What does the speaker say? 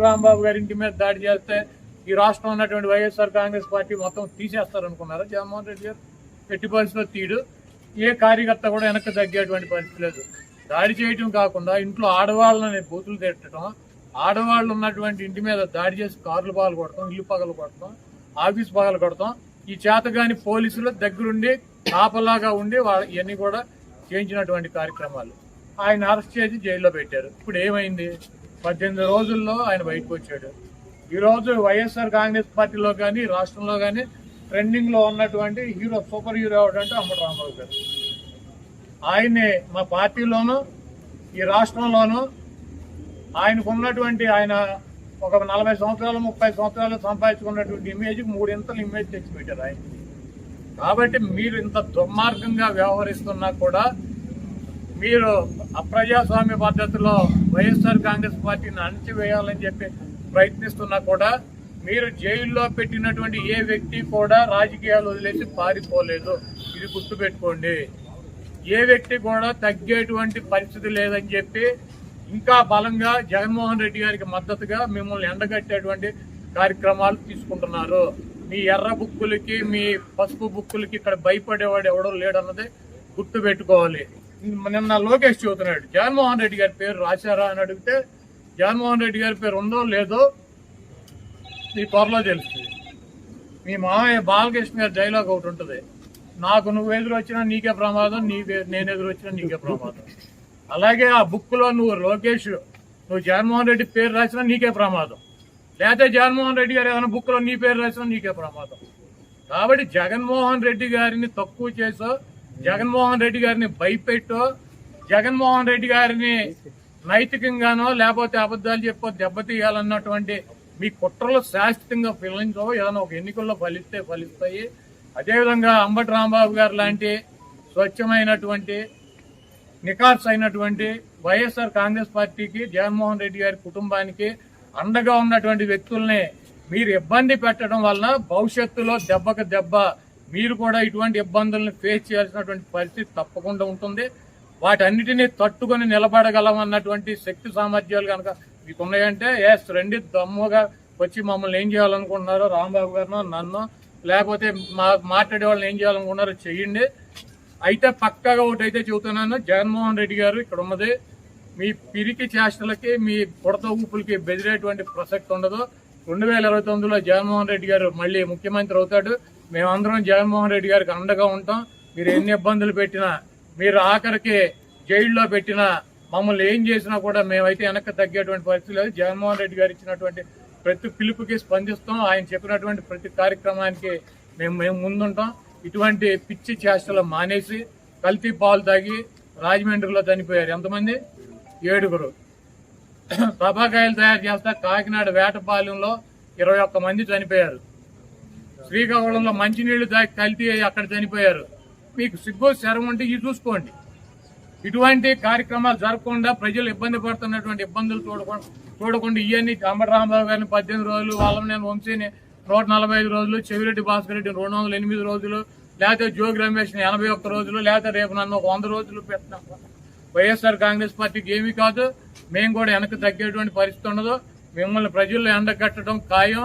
రాంబాబు గారి ఇంటి మీద దాడి చేస్తే ఈ రాష్ట్రం ఉన్నటువంటి వైఎస్ఆర్ కాంగ్రెస్ పార్టీ మొత్తం తీసేస్తారనుకున్నారా? జగన్మోహన్ రెడ్డి గారు ఎట్టి పరిస్థితిలో తీడు. ఏ కార్యకర్త కూడా వెనక్కి తగ్గేటువంటి పరిస్థితి లేదు. దాడి చేయటం కాకుండా ఇంట్లో ఆడవాళ్ళని బూతులు తిట్టడం, ఆడవాళ్ళు ఉన్నటువంటి ఇంటి మీద దాడి చేసి కార్లు పగలు కొడతాం, ఇల్లు పగలు కొడతాం, ఆఫీస్ పగలు కొడతాం. ఈ చేతగాని పోలీసులు దగ్గరుండి కాపలాగా ఉండి ఇవన్నీ కూడా చేయించినటువంటి కార్యక్రమాలు. ఆయన అరెస్ట్ చేసి జైల్లో పెట్టారు. ఇప్పుడు ఏమైంది? 18 రోజుల్లో ఆయన బయటకు వచ్చాడు. ఈరోజు వైఎస్ఆర్ కాంగ్రెస్ పార్టీలో కానీ రాష్ట్రంలో కానీ ట్రెండింగ్ లో ఉన్నటువంటి హీరో, సూపర్ హీరో ఎవడంటే అంబటి రాంబాబు గారు. ఆయన్ని మా పార్టీలోనూ ఈ రాష్ట్రంలోనూ ఆయనకు ఉన్నటువంటి ఆయన ఒక 40 సంవత్సరాలు 30 సంవత్సరాలు సంపాదించుకున్నటువంటి ఇమేజ్ 3 ఇంతలు ఇమేజ్ తెచ్చిపెట్టారు ఆయన. కాబట్టి మీరు ఇంత దుర్మార్గంగా వ్యవహరిస్తున్నా కూడా, మీరు అప్రజాస్వామ్య పద్ధతిలో వైఎస్ఆర్ కాంగ్రెస్ పార్టీని అణచివేయాలని చెప్పి ప్రయత్నిస్తున్నా కూడా, మీరు జైల్లో పెట్టినటువంటి ఏ వ్యక్తి కూడా రాజకీయాలు వదిలేసి పారిపోలేదు. ఇది గుర్తుపెట్టుకోండి. ఏ వ్యక్తి కూడా తగ్గేటువంటి పరిస్థితి లేదని చెప్పి ఇంకా బలంగా జగన్మోహన్ రెడ్డి గారికి మద్దతుగా మిమ్మల్ని ఎండగట్టేటువంటి కార్యక్రమాలు తీసుకుంటున్నారు. మీ ఎర్ర బుక్కులకి, మీ పసుపు బుక్కులకి ఇక్కడ భయపడేవాడు ఎవడో లేడన్నది గుర్తు పెట్టుకోవాలి. నిన్న లోకేష్ చెబుతున్నాడు, జగన్మోహన్ రెడ్డి గారి పేరు రాశారా అని అడిగితే, జగన్మోహన్ రెడ్డి గారి పేరు ఉందో లేదో మీ త్వరలో తెలుస్తుంది. మీ మామయ్య బాలకృష్ణ గారి డైలాగ్ ఒకటి ఉంటుంది, నాకు నువ్వు ఎదురు వచ్చినా నీకే ప్రమాదం, నేను ఎదురు వచ్చినా నీకే ప్రమాదం. అలాగే ఆ బుక్ లో నువ్వు లోకేష్, నువ్వు జగన్మోహన్ రెడ్డి పేరు రాసినా నీకే ప్రమాదం, లేకపోతే జగన్మోహన్ రెడ్డి గారు ఏమైనా బుక్ లో నీ పేరు రాసినా నీకే ప్రమాదం. కాబట్టి జగన్మోహన్ రెడ్డి గారిని తక్కువ చేసో, జగన్మోహన్ రెడ్డి గారిని భయపెట్టో, జగన్మోహన్ రెడ్డి గారిని నైతికంగానో లేకపోతే అబద్ధాలు చెప్పో దెబ్బతీయాలన్నటువంటి మీ కుట్రలు శాశ్వతంగా ఫలించవు. ఏదైనా ఒక ఎన్నికల్లో ఫలిస్తాయి. అదేవిధంగా అంబటి రాంబాబు గారు లాంటి స్వచ్ఛమైనటువంటి, నికార్స్ అయినటువంటి వైఎస్ఆర్ కాంగ్రెస్ పార్టీకి, జగన్మోహన్ రెడ్డి గారి కుటుంబానికి అండగా ఉన్నటువంటి వ్యక్తుల్ని మీరు ఇబ్బంది పెట్టడం వలన భవిష్యత్తులో దెబ్బకు దెబ్బ మీరు కూడా ఇటువంటి ఇబ్బందులను ఫేస్ చేయాల్సినటువంటి పరిస్థితి తప్పకుండా ఉంటుంది. వాటన్నిటినీ తట్టుకొని నిలబడగలమన్నటువంటి శక్తి సామర్థ్యాలు కనుక మీకు ఉన్నాయంటే రండి, దమ్ముగా వచ్చి మమ్మల్ని ఏం చేయాలనుకుంటున్నారో, రాంబాబు గారినో నన్ను లేకపోతే మాట్లాడే వాళ్ళని ఏం చేయాలనుకున్నారో చెయ్యండి. అయితే పక్కాగా ఒకటైతే చెబుతున్నాను, జగన్మోహన్ రెడ్డి గారు ఇక్కడ ఉన్నది మీ పిరికి చేష్టలకి, మీ బుడత ఊపులకి బెదిరేటువంటి ప్రసక్తి ఉండదు. 2029లో జగన్మోహన్ రెడ్డి గారు మళ్ళీ ముఖ్యమంత్రి అవుతాడు. మేమందరం జగన్మోహన్ రెడ్డి గారికి అండగా ఉంటాం. మీరు ఎన్ని ఇబ్బందులు పెట్టినా, మీరు ఆఖరికి జైల్లో పెట్టినా, మమ్మల్ని ఏం చేసినా కూడా మేమైతే వెనక్కి తగ్గేటువంటి పరిస్థితి లేదు. జగన్మోహన్ రెడ్డి గారు ఇచ్చినటువంటి ప్రతి పిలుపుకి స్పందిస్తాం. ఆయన చెప్పినటువంటి ప్రతి కార్యక్రమానికి మేము ముందుంటాం. ఇటువంటి పిచ్చి చేష్టలు మానేసి, కల్తీ పాలు తాగి రాజమండ్రిలో చనిపోయారు ఎంతమంది? 7. టపాకాయలు తయారు చేస్తా కాకినాడ వేటపాలెంలో 21 మంది చనిపోయారు. శ్రీకాకుళంలో మంచినీళ్లు తాగి కల్తీ అక్కడ చనిపోయారు. మీకు సిగ్గు శరం ఉంటే ఇది చూసుకోండి. ఇటువంటి కార్యక్రమాలు జరగకుండా, ప్రజలు ఇబ్బంది పడుతున్నటువంటి ఇబ్బందులు చూడకుండా ఇవన్నీ అంబటి రాంబాబు గారిని 18 రోజులు, వాళ్ళని వంశీని 145 రోజులు, చెవిరెడ్డి భాస్కర్ రెడ్డిని 208 రోజులు, లేకపోతే జోగి రమేష్ని 81 రోజులు, లేకపోతే రేపు నన్ను 100 రోజులు పెట్టినా వైఎస్ఆర్ కాంగ్రెస్ పార్టీకి ఏమీ కాదు. మేము కూడా వెనక్కి తగ్గేటువంటి పరిస్థితి ఉండదు. మిమ్మల్ని ప్రజల్లో ఎండగట్టడం ఖాయం.